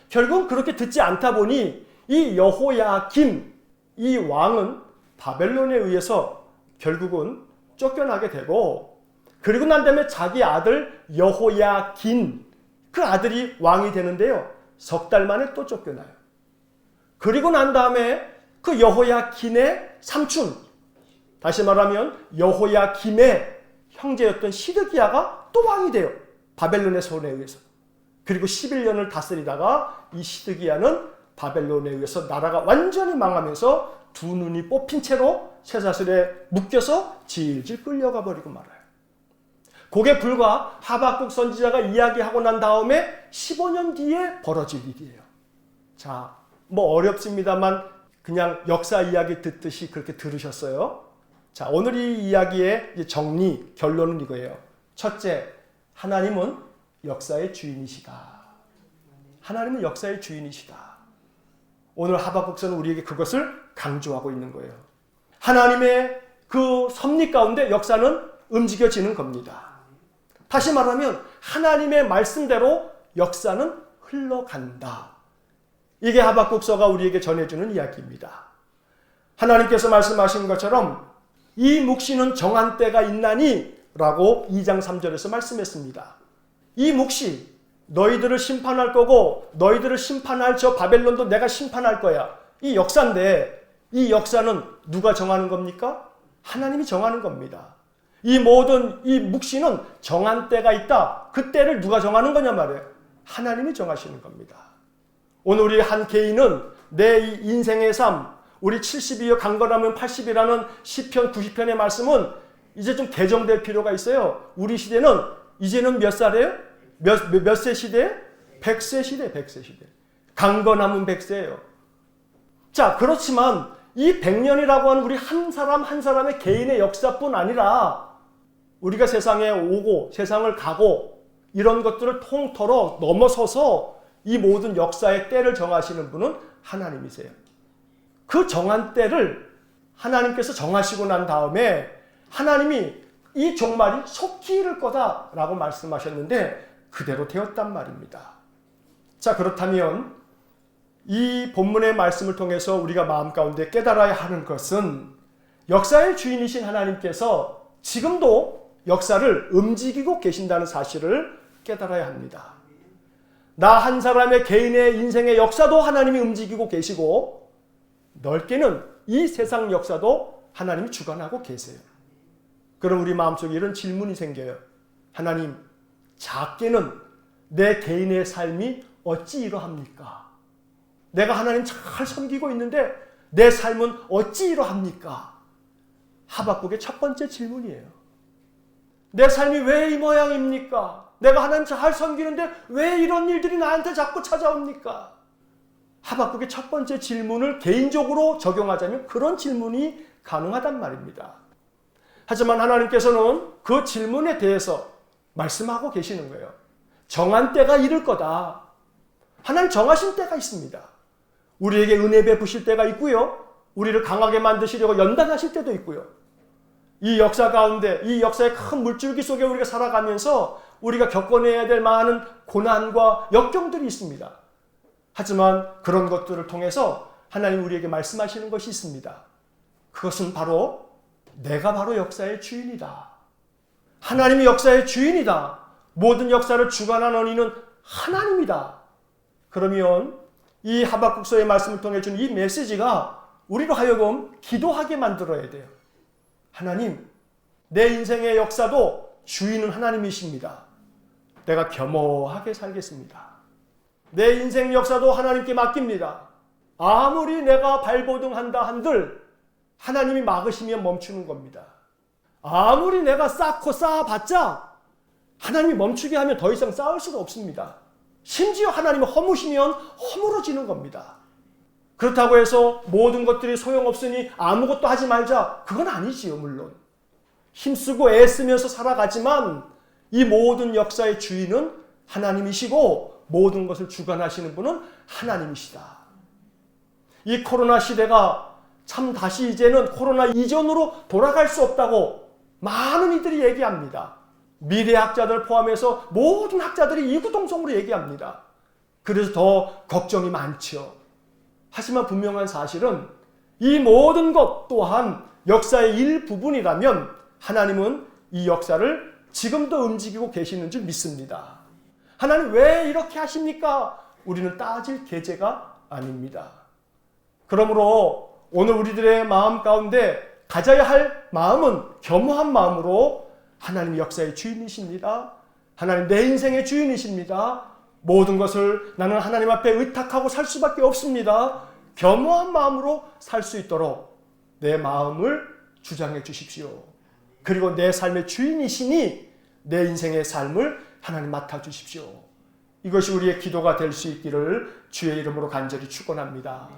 결국 그렇게 듣지 않다 보니 이 여호야김 이 왕은 바벨론에 의해서 결국은 쫓겨나게 되고 그리고 난 다음에 자기 아들 여호야긴 그 아들이 왕이 되는데요. 석 달 만에 또 쫓겨나요. 그리고 난 다음에 그 여호야긴의 삼촌 다시 말하면 여호야김의 형제였던 시드기야가 또 왕이 돼요. 바벨론의 손에 의해서. 그리고 11년을 다스리다가 이 시드기야는 바벨론에 의해서 나라가 완전히 망하면서 두 눈이 뽑힌 채로 쇠사슬에 묶여서 질질 끌려가 버리고 말아요. 그게 불과 하박국 선지자가 이야기하고 난 다음에 15년 뒤에 벌어질 일이에요. 자, 뭐 어렵습니다만 그냥 역사 이야기 듣듯이 그렇게 들으셨어요. 자, 오늘 이 이야기의 정리, 결론은 이거예요. 첫째, 하나님은 역사의 주인이시다. 하나님은 역사의 주인이시다. 오늘 하박국서는 우리에게 그것을 강조하고 있는 거예요. 하나님의 그 섭리 가운데 역사는 움직여지는 겁니다. 다시 말하면 하나님의 말씀대로 역사는 흘러간다. 이게 하박국서가 우리에게 전해주는 이야기입니다. 하나님께서 말씀하신 것처럼 이 묵시는 정한 때가 있나니 라고 2장 3절에서 말씀했습니다. 이 묵시 너희들을 심판할 거고 너희들을 심판할 저 바벨론도 내가 심판할 거야. 이 역사인데 이 역사는 누가 정하는 겁니까? 하나님이 정하는 겁니다. 이 모든 이 묵시는 정한 때가 있다. 그 때를 누가 정하는 거냐 말이에요. 하나님이 정하시는 겁니다. 오늘 우리 한 개인은 내 인생의 삶, 우리 70이여 강건하면 80이라는 시편 90편의 말씀은 이제 좀 개정될 필요가 있어요. 우리 시대는 이제는 몇 살이에요? 몇 세 시대에? 100세 시대, 100세 시대. 강건하면 100세예요. 자, 그렇지만 이 100년이라고 하는 우리 한 사람 한 사람의 개인의 역사뿐 아니라 우리가 세상에 오고 세상을 가고 이런 것들을 통틀어 넘어서서 이 모든 역사의 때를 정하시는 분은 하나님이세요. 그 정한 때를 하나님께서 정하시고 난 다음에 하나님이 이 종말이 속히 이를 거다라고 말씀하셨는데 그대로 되었단 말입니다. 자, 그렇다면 이 본문의 말씀을 통해서 우리가 마음 가운데 깨달아야 하는 것은 역사의 주인이신 하나님께서 지금도 역사를 움직이고 계신다는 사실을 깨달아야 합니다. 나 한 사람의 개인의 인생의 역사도 하나님이 움직이고 계시고 넓게는 이 세상 역사도 하나님이 주관하고 계세요. 그럼 우리 마음속에 이런 질문이 생겨요. 하나님, 작게는 내 개인의 삶이 어찌 이러합니까? 내가 하나님 잘 섬기고 있는데 내 삶은 어찌 이러합니까? 하박국의 첫 번째 질문이에요. 내 삶이 왜 이 모양입니까? 내가 하나님 잘 섬기는데 왜 이런 일들이 나한테 자꾸 찾아옵니까? 하박국의 첫 번째 질문을 개인적으로 적용하자면 그런 질문이 가능하단 말입니다. 하지만 하나님께서는 그 질문에 대해서 말씀하고 계시는 거예요. 정한 때가 이를 거다. 하나님 정하신 때가 있습니다. 우리에게 은혜 베푸실 때가 있고요. 우리를 강하게 만드시려고 연단하실 때도 있고요. 이 역사 가운데, 이 역사의 큰 물줄기 속에 우리가 살아가면서 우리가 겪어내야 될 많은 고난과 역경들이 있습니다. 하지만 그런 것들을 통해서 하나님 우리에게 말씀하시는 것이 있습니다. 그것은 바로 내가 바로 역사의 주인이다. 하나님이 역사의 주인이다. 모든 역사를 주관하는 이는 하나님이다. 그러면 이 하박국서의 말씀을 통해 준 이 메시지가 우리로 하여금 기도하게 만들어야 돼요. 하나님, 내 인생의 역사도 주인은 하나님이십니다. 내가 겸허하게 살겠습니다. 내 인생 역사도 하나님께 맡깁니다. 아무리 내가 발버둥한다 한들 하나님이 막으시면 멈추는 겁니다. 아무리 내가 쌓고 쌓아봤자 하나님이 멈추게 하면 더 이상 쌓을 수가 없습니다. 심지어 하나님이 허무시면 허물어지는 겁니다. 그렇다고 해서 모든 것들이 소용없으니 아무것도 하지 말자. 그건 아니지요, 물론. 힘쓰고 애쓰면서 살아가지만 이 모든 역사의 주인은 하나님이시고 모든 것을 주관하시는 분은 하나님이시다. 이 코로나 시대가 참 다시 이제는 코로나 이전으로 돌아갈 수 없다고 많은 이들이 얘기합니다. 미래학자들 포함해서 모든 학자들이 이구동성으로 얘기합니다. 그래서 더 걱정이 많죠. 하지만 분명한 사실은 이 모든 것 또한 역사의 일부분이라면 하나님은 이 역사를 지금도 움직이고 계시는 줄 믿습니다. 하나님 왜 이렇게 하십니까? 우리는 따질 계제가 아닙니다. 그러므로 오늘 우리들의 마음 가운데 가져야 할 마음은 겸허한 마음으로 하나님이 역사의 주인이십니다. 하나님 내 인생의 주인이십니다. 모든 것을 나는 하나님 앞에 의탁하고 살 수밖에 없습니다. 겸허한 마음으로 살 수 있도록 내 마음을 주장해 주십시오. 그리고 내 삶의 주인이시니 내 인생의 삶을 하나님 맡아주십시오. 이것이 우리의 기도가 될 수 있기를 주의 이름으로 간절히 축원합니다.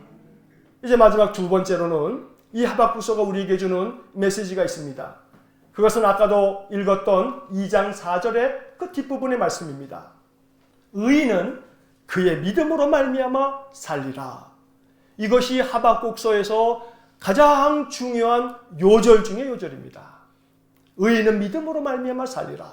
이제 마지막 두 번째로는 이 하박국서가 우리에게 주는 메시지가 있습니다. 그것은 아까도 읽었던 2장 4절의 그 뒷부분의 말씀입니다. 의인은 그의 믿음으로 말미암아 살리라. 이것이 하박국서에서 가장 중요한 요절 중의 요절입니다. 의인은 믿음으로 말미암아 살리라.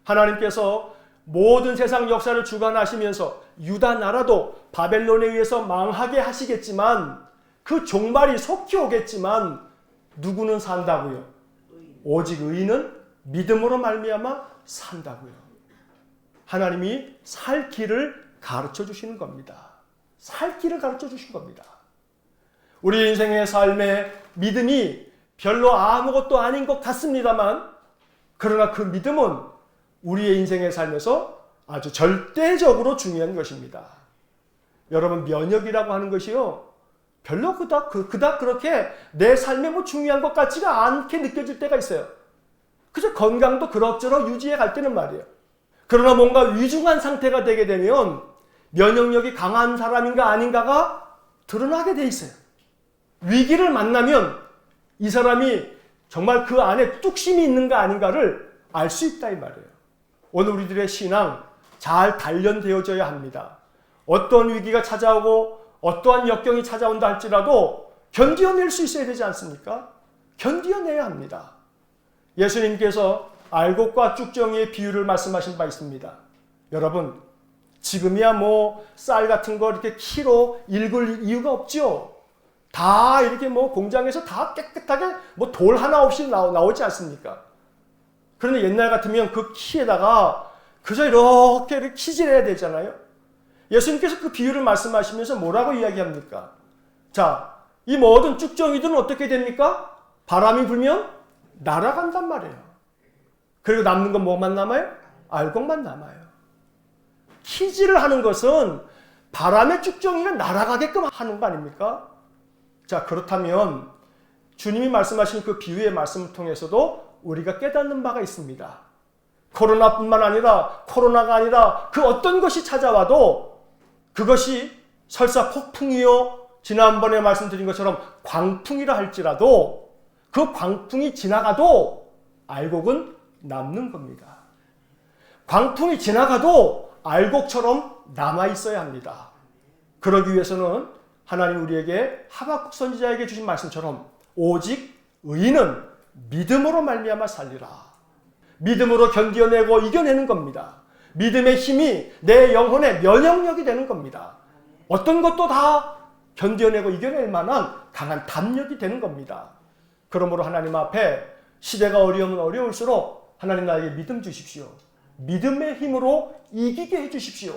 하나님께서 모든 세상 역사를 주관하시면서 유다 나라도 바벨론에 의해서 망하게 하시겠지만 그 종말이 속히 오겠지만 누구는 산다고요? 오직 의인은 믿음으로 말미암아 산다고요. 하나님이 살 길을 가르쳐 주시는 겁니다. 살 길을 가르쳐 주신 겁니다. 우리 인생의 삶에 믿음이 별로 아무것도 아닌 것 같습니다만 그러나 그 믿음은 우리의 인생의 삶에서 아주 절대적으로 중요한 것입니다. 여러분 면역이라고 하는 것이요. 별로 그닥 그렇게 내 삶에 뭐 중요한 것 같지가 않게 느껴질 때가 있어요. 그저 건강도 그럭저럭 유지해 갈 때는 말이에요. 그러나 뭔가 위중한 상태가 되게 되면 면역력이 강한 사람인가 아닌가가 드러나게 돼 있어요. 위기를 만나면 이 사람이 정말 그 안에 뚝심이 있는가 아닌가를 알 수 있다 이 말이에요. 오늘 우리들의 신앙 잘 단련되어져야 합니다. 어떤 위기가 찾아오고 어떠한 역경이 찾아온다 할지라도 견디어낼 수 있어야 되지 않습니까? 견디어내야 합니다. 예수님께서 알곡과 쭉정이의 비유를 말씀하신 바 있습니다. 여러분, 지금이야 뭐 쌀 같은 거 이렇게 키로 읽을 이유가 없죠. 다 이렇게 뭐 공장에서 다 깨끗하게 뭐 돌 하나 없이 나오지 않습니까? 그런데 옛날 같으면 그 키에다가 그저 이렇게 키질해야 되잖아요. 예수님께서 그 비유를 말씀하시면서 뭐라고 이야기합니까? 자, 이 모든 쭉정이들은 어떻게 됩니까? 바람이 불면 날아간단 말이에요. 그리고 남는 건 뭐만 남아요? 알곡만 남아요. 키질을 하는 것은 바람의 쭉정이가 날아가게끔 하는 거 아닙니까? 자, 그렇다면 주님이 말씀하신 그 비유의 말씀을 통해서도 우리가 깨닫는 바가 있습니다. 코로나뿐만 아니라 코로나가 아니라 그 어떤 것이 찾아와도 그것이 설사 폭풍이요 지난번에 말씀드린 것처럼 광풍이라 할지라도 그 광풍이 지나가도 알곡은 남는 겁니다. 광풍이 지나가도 알곡처럼 남아있어야 합니다. 그러기 위해서는 하나님 우리에게 하박국 선지자에게 주신 말씀처럼 오직 의인은 믿음으로 말미암아 살리라. 믿음으로 견디어내고 이겨내는 겁니다. 믿음의 힘이 내 영혼의 면역력이 되는 겁니다. 어떤 것도 다 견뎌내고 이겨낼 만한 강한 담력이 되는 겁니다. 그러므로 하나님 앞에 시대가 어려우면 어려울수록 하나님 나에게 믿음 주십시오. 믿음의 힘으로 이기게 해주십시오.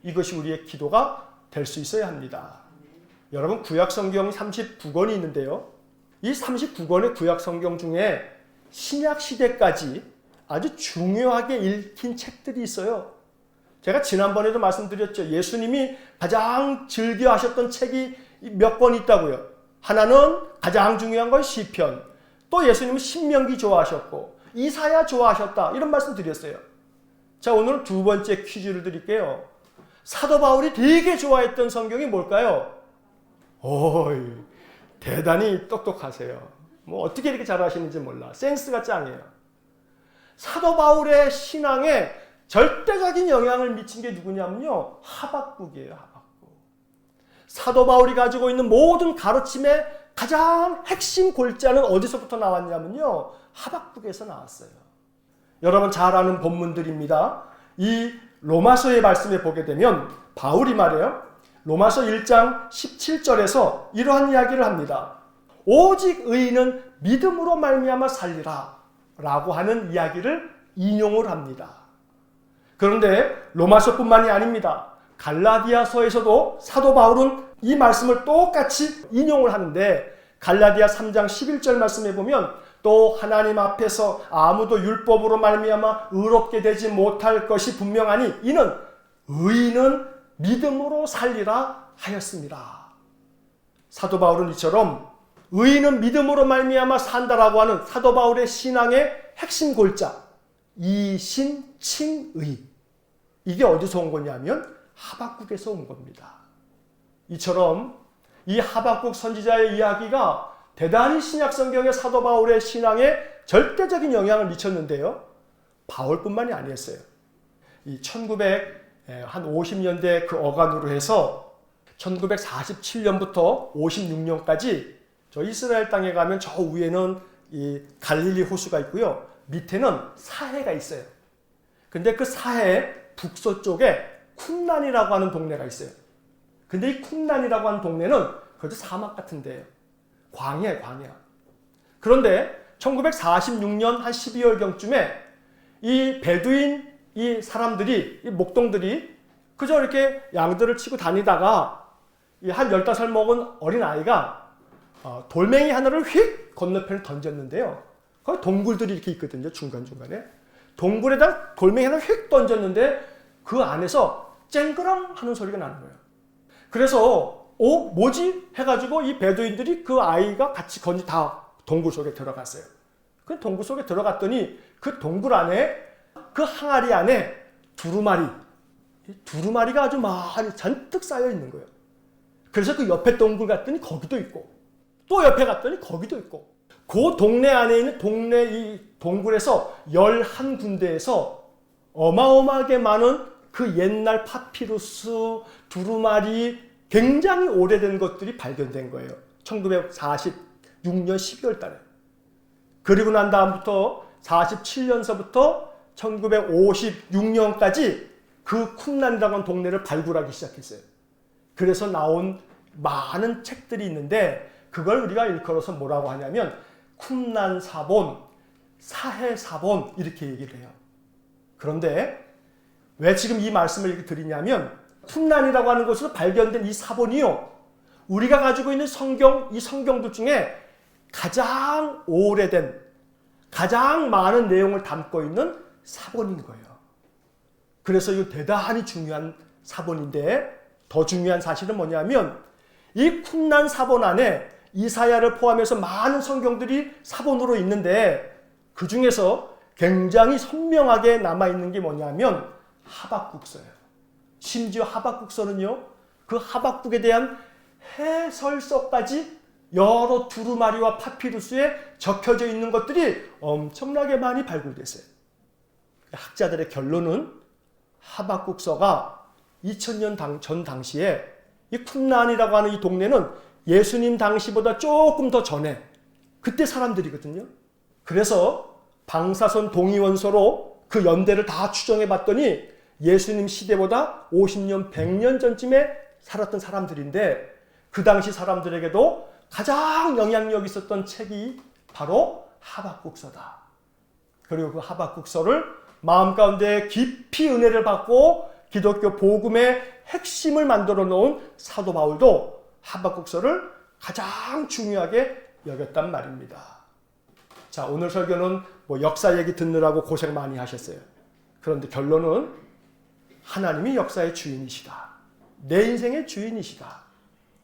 이것이 우리의 기도가 될 수 있어야 합니다. 여러분 구약성경 39권이 있는데요. 이 39권의 구약성경 중에 신약시대까지 아주 중요하게 읽힌 책들이 있어요. 제가 지난번에도 말씀드렸죠. 예수님이 가장 즐겨 하셨던 책이 몇 권 있다고요. 하나는 가장 중요한 건 시편. 또 예수님은 신명기 좋아하셨고 이사야 좋아하셨다. 이런 말씀 드렸어요. 자, 오늘 두 번째 퀴즈를 드릴게요. 사도 바울이 되게 좋아했던 성경이 뭘까요? 오이, 대단히 똑똑하세요. 뭐 어떻게 이렇게 잘하시는지 몰라. 센스가 짱이에요. 사도 바울의 신앙에 절대적인 영향을 미친 게 누구냐면요. 하박국이에요. 하박국. 사도 바울이 가지고 있는 모든 가르침의 가장 핵심 골자는 어디서부터 나왔냐면요. 하박국에서 나왔어요. 여러분 잘 아는 본문들입니다. 이 로마서의 말씀에 보게 되면 바울이 말해요. 로마서 1장 17절에서 이러한 이야기를 합니다. 오직 의인은 믿음으로 말미암아 살리라 라고 하는 이야기를 인용을 합니다. 그런데 로마서뿐만이 아닙니다. 갈라디아서에서도 사도 바울은 이 말씀을 똑같이 인용을 하는데 갈라디아 3장 11절 말씀에 보면 또 하나님 앞에서 아무도 율법으로 말미암아 의롭게 되지 못할 것이 분명하니 이는 의인은 믿음으로 살리라 하였습니다. 사도 바울은 이처럼 의인은 믿음으로 말미암아 산다라고 하는 사도 바울의 신앙의 핵심 골자 이신칭의 이게 어디서 온 거냐면 하박국에서 온 겁니다. 이처럼 이 하박국 선지자의 이야기가 대단히 신약성경의 사도 바울의 신앙에 절대적인 영향을 미쳤는데요. 바울뿐만이 아니었어요. 이 1950년대 그 어간으로 해서 1947년부터 56년까지 저 이스라엘 땅에 가면 저 위에는 이 갈릴리 호수가 있고요. 밑에는 사해가 있어요. 근데 그 사해 북서쪽에 쿰란이라고 하는 동네가 있어요. 근데 이 쿰란이라고 하는 동네는 그래도 사막 같은 데예요. 광야. 그런데 1946년 한 12월경쯤에 이 베두인 이 사람들이 이 목동들이 그저 이렇게 양들을 치고 다니다가 이 한 15살 먹은 어린 아이가 돌멩이 하나를 휙 건너편에 던졌는데요. 거기 동굴들이 이렇게 있거든요. 중간중간에. 동굴에다 돌멩이 하나를 휙 던졌는데 그 안에서 쨍그랑 하는 소리가 나는 거예요. 그래서 뭐지? 해가지고 이 베두인들이 그 아이가 같이 건지 다 동굴 속에 들어갔어요. 그 동굴 속에 들어갔더니 그 동굴 안에 그 항아리 안에 두루마리가 아주 많이 잔뜩 쌓여 있는 거예요. 그래서 그 옆에 동굴 갔더니 거기도 있고 또 옆에 갔더니 거기도 있고 그 동네 안에 있는 이 동굴에서 11군데에서 어마어마하게 많은 그 옛날 파피루스, 두루마리 굉장히 오래된 것들이 발견된 거예요. 1946년 12월 달에. 그리고 난 다음부터 47년서부터 1956년까지 그 쿰란이라고 하는 동네를 발굴하기 시작했어요. 그래서 나온 많은 책들이 있는데 그걸 우리가 일컬어서 뭐라고 하냐면 쿰란 사본, 사해 사본 이렇게 얘기를 해요. 그런데 왜 지금 이 말씀을 이렇게 드리냐면 쿰란이라고 하는 곳에서 발견된 이 사본이요. 우리가 가지고 있는 이 성경들 중에 가장 오래된, 가장 많은 내용을 담고 있는 사본인 거예요. 그래서 이거 대단히 중요한 사본인데 더 중요한 사실은 뭐냐면 이 쿰란 사본 안에 이사야를 포함해서 많은 성경들이 사본으로 있는데 그 중에서 굉장히 선명하게 남아있는 게 뭐냐면 하박국서예요. 심지어 하박국서는요. 그 하박국에 대한 해설서까지 여러 두루마리와 파피루스에 적혀져 있는 것들이 엄청나게 많이 발굴됐어요. 학자들의 결론은 하박국서가 2000년 전 당시에 이 쿰란이라고 하는 이 동네는 예수님 당시보다 조금 더 전에 그때 사람들이거든요. 그래서 방사선 동위원소로 그 연대를 다 추정해 봤더니 예수님 시대보다 50년, 100년 전쯤에 살았던 사람들인데 그 당시 사람들에게도 가장 영향력 있었던 책이 바로 하박국서다. 그리고 그 하박국서를 마음 가운데 깊이 은혜를 받고 기독교 복음의 핵심을 만들어 놓은 사도 바울도 하박국서를 가장 중요하게 여겼단 말입니다. 자, 오늘 설교는 역사 얘기 듣느라고 고생 많이 하셨어요. 그런데 결론은 하나님이 역사의 주인이시다. 내 인생의 주인이시다.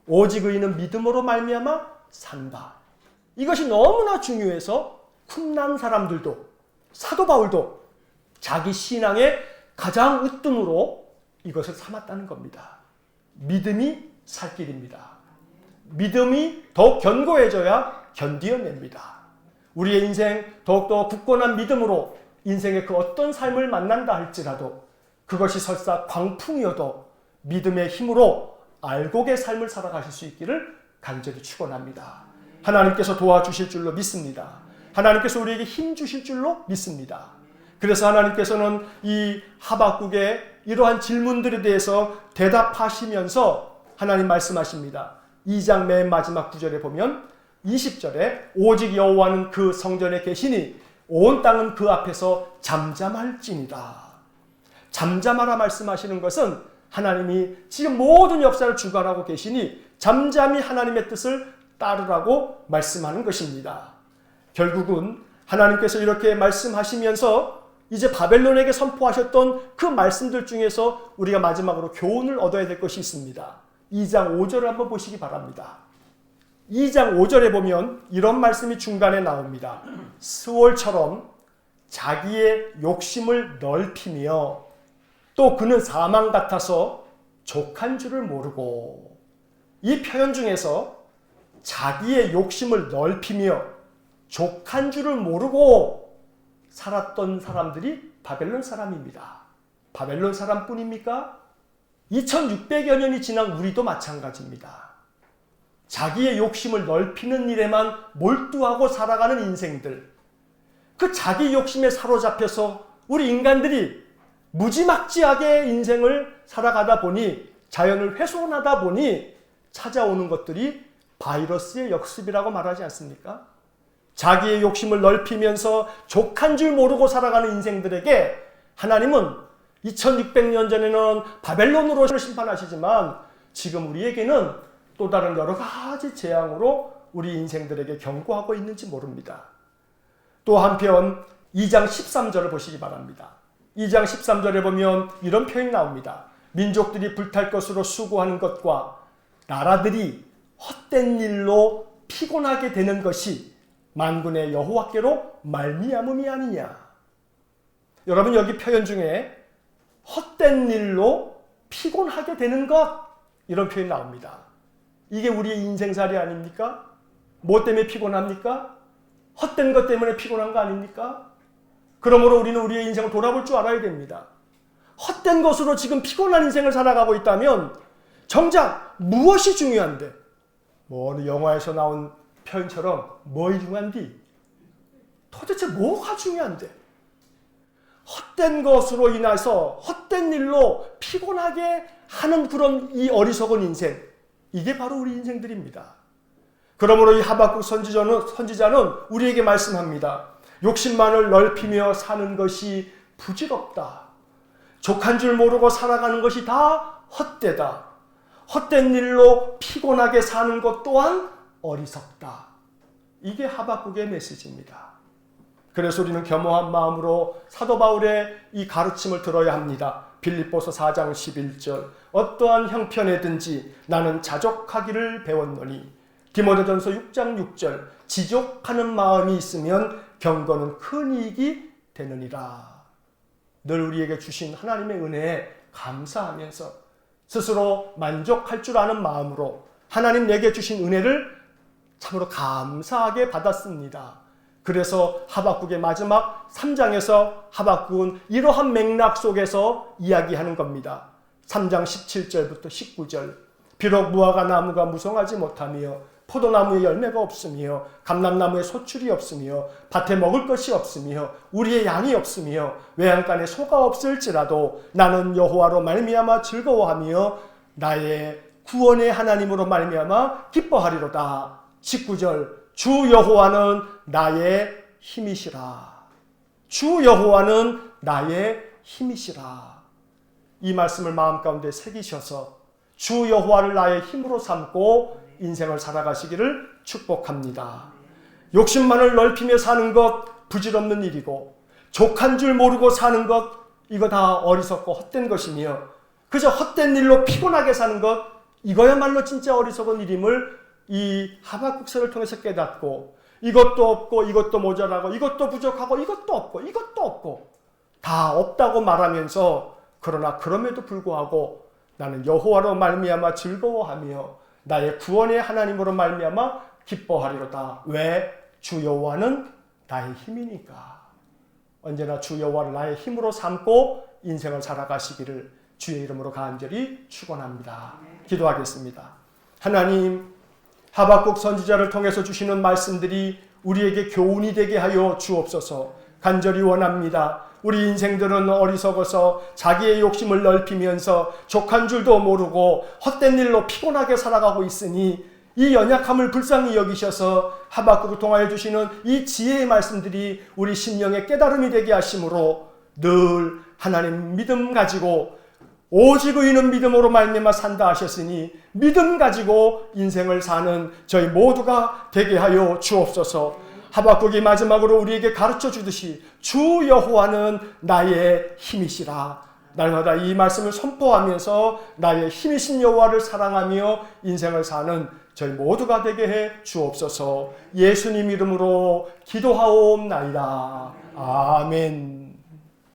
오직 의인은 믿음으로 말미암아 산다. 이것이 너무나 중요해서 쿰란 사람들도 사도 바울도 자기 신앙의 가장 으뜸으로 이것을 삼았다는 겁니다. 믿음이 살 길입니다. 믿음이 더욱 견고해져야 견디어냅니다. 우리의 인생 더욱더 굳건한 믿음으로 인생의 그 어떤 삶을 만난다 할지라도 그것이 설사 광풍이어도 믿음의 힘으로 알곡의 삶을 살아가실 수 있기를 간절히 축원합니다. 하나님께서 도와주실 줄로 믿습니다. 하나님께서 우리에게 힘 주실 줄로 믿습니다. 그래서 하나님께서는 이 하박국의 이러한 질문들에 대해서 대답하시면서 하나님 말씀하십니다. 2장 맨 마지막 구절에 보면 20절에 오직 여호와는 그 성전에 계시니 온 땅은 그 앞에서 잠잠할지니라. 잠잠하라 말씀하시는 것은 하나님이 지금 모든 역사를 주관하고 계시니 잠잠히 하나님의 뜻을 따르라고 말씀하는 것입니다. 결국은 하나님께서 이렇게 말씀하시면서 이제 바벨론에게 선포하셨던 그 말씀들 중에서 우리가 마지막으로 교훈을 얻어야 될 것이 있습니다. 2장 5절을 한번 보시기 바랍니다. 2장 5절에 보면 이런 말씀이 중간에 나옵니다. 스월처럼 자기의 욕심을 넓히며 또 그는 사망 같아서 족한 줄을 모르고. 이 표현 중에서 자기의 욕심을 넓히며 족한 줄을 모르고 살았던 사람들이 바벨론 사람입니다. 바벨론 사람뿐입니까? 2600여 년이 지난 우리도 마찬가지입니다. 자기의 욕심을 넓히는 일에만 몰두하고 살아가는 인생들. 그 자기 욕심에 사로잡혀서 우리 인간들이 무지막지하게 인생을 살아가다 보니 자연을 훼손하다 보니 찾아오는 것들이 바이러스의 역습이라고 말하지 않습니까? 자기의 욕심을 넓히면서 족한 줄 모르고 살아가는 인생들에게 하나님은 2600년 전에는 바벨론으로 심판하시지만 지금 우리에게는 또 다른 여러 가지 재앙으로 우리 인생들에게 경고하고 있는지 모릅니다. 또 한편 2장 13절을 보시기 바랍니다. 2장 13절에 보면 이런 표현이 나옵니다. 민족들이 불탈 것으로 수고하는 것과 나라들이 헛된 일로 피곤하게 되는 것이 만군의 여호와께로 말미암음이 아니냐. 여러분, 여기 표현 중에 헛된 일로 피곤하게 되는 것, 이런 표현이 나옵니다. 이게 우리의 인생살이 아닙니까? 뭐 때문에 피곤합니까? 헛된 것 때문에 피곤한 거 아닙니까? 그러므로 우리는 우리의 인생을 돌아볼 줄 알아야 됩니다. 헛된 것으로 지금 피곤한 인생을 살아가고 있다면 정작 무엇이 중요한데? 어느 영화에서 나온 표현처럼 뭐이 중요한디? 도대체 뭐가 중요한데? 헛된 것으로 인해서 헛된 일로 피곤하게 하는 그런 이 어리석은 인생, 이게 바로 우리 인생들입니다. 그러므로 이 하박국 선지자는 우리에게 말씀합니다. 욕심만을 넓히며 사는 것이 부질없다. 족한 줄 모르고 살아가는 것이 다 헛되다. 헛된 일로 피곤하게 사는 것 또한 어리석다. 이게 하박국의 메시지입니다. 그래서 우리는 겸허한 마음으로 사도 바울의 이 가르침을 들어야 합니다. 빌립보서 4장 11절 어떠한 형편에든지 나는 자족하기를 배웠노니, 디모데전서 6장 6절 지족하는 마음이 있으면 경건은 큰 이익이 되느니라. 늘 우리에게 주신 하나님의 은혜에 감사하면서 스스로 만족할 줄 아는 마음으로 하나님 내게 주신 은혜를 참으로 감사하게 받았습니다. 그래서 하박국의 마지막 3장에서 하박국은 이러한 맥락 속에서 이야기하는 겁니다. 3장 17절부터 19절 비록 무화과 나무가 무성하지 못하며 포도나무에 열매가 없으며 감람나무에 소출이 없으며 밭에 먹을 것이 없으며 우리의 양이 없으며 외양간에 소가 없을지라도 나는 여호와로 말미암아 즐거워하며 나의 구원의 하나님으로 말미암아 기뻐하리로다. 19절 주 여호와는 나의 힘이시라. 주 여호와는 나의 힘이시라. 이 말씀을 마음 가운데 새기셔서 주 여호와를 나의 힘으로 삼고 인생을 살아가시기를 축복합니다. 욕심만을 넓히며 사는 것 부질없는 일이고, 족한 줄 모르고 사는 것 이거 다 어리석고 헛된 것이며, 그저 헛된 일로 피곤하게 사는 것 이거야말로 진짜 어리석은 일임을 이 하박국서를 통해서 깨닫고, 이것도 없고 이것도 모자라고 이것도 부족하고 이것도 없고 다 없다고 말하면서, 그러나 그럼에도 불구하고 나는 여호와로 말미암아 즐거워하며 나의 구원의 하나님으로 말미암아 기뻐하리로다. 왜? 주 여호와는 나의 힘이니까. 언제나 주 여호와를 나의 힘으로 삼고 인생을 살아가시기를 주의 이름으로 간절히 축원합니다. 기도하겠습니다. 하나님, 하박국 선지자를 통해서 주시는 말씀들이 우리에게 교훈이 되게 하여 주옵소서. 간절히 원합니다. 우리 인생들은 어리석어서 자기의 욕심을 넓히면서 족한 줄도 모르고 헛된 일로 피곤하게 살아가고 있으니 이 연약함을 불쌍히 여기셔서 하박국을 통하여 주시는 이 지혜의 말씀들이 우리 심령의 깨달음이 되게 하심으로 늘 하나님 믿음 가지고 오직 의인은 믿음으로 말미암아 산다 하셨으니 믿음 가지고 인생을 사는 저희 모두가 되게 하여 주옵소서. 하박국이 마지막으로 우리에게 가르쳐 주듯이 주 여호와는 나의 힘이시라. 날마다 이 말씀을 선포하면서 나의 힘이신 여호와를 사랑하며 인생을 사는 저희 모두가 되게 해 주옵소서. 예수님 이름으로 기도하옵나이다. 아멘.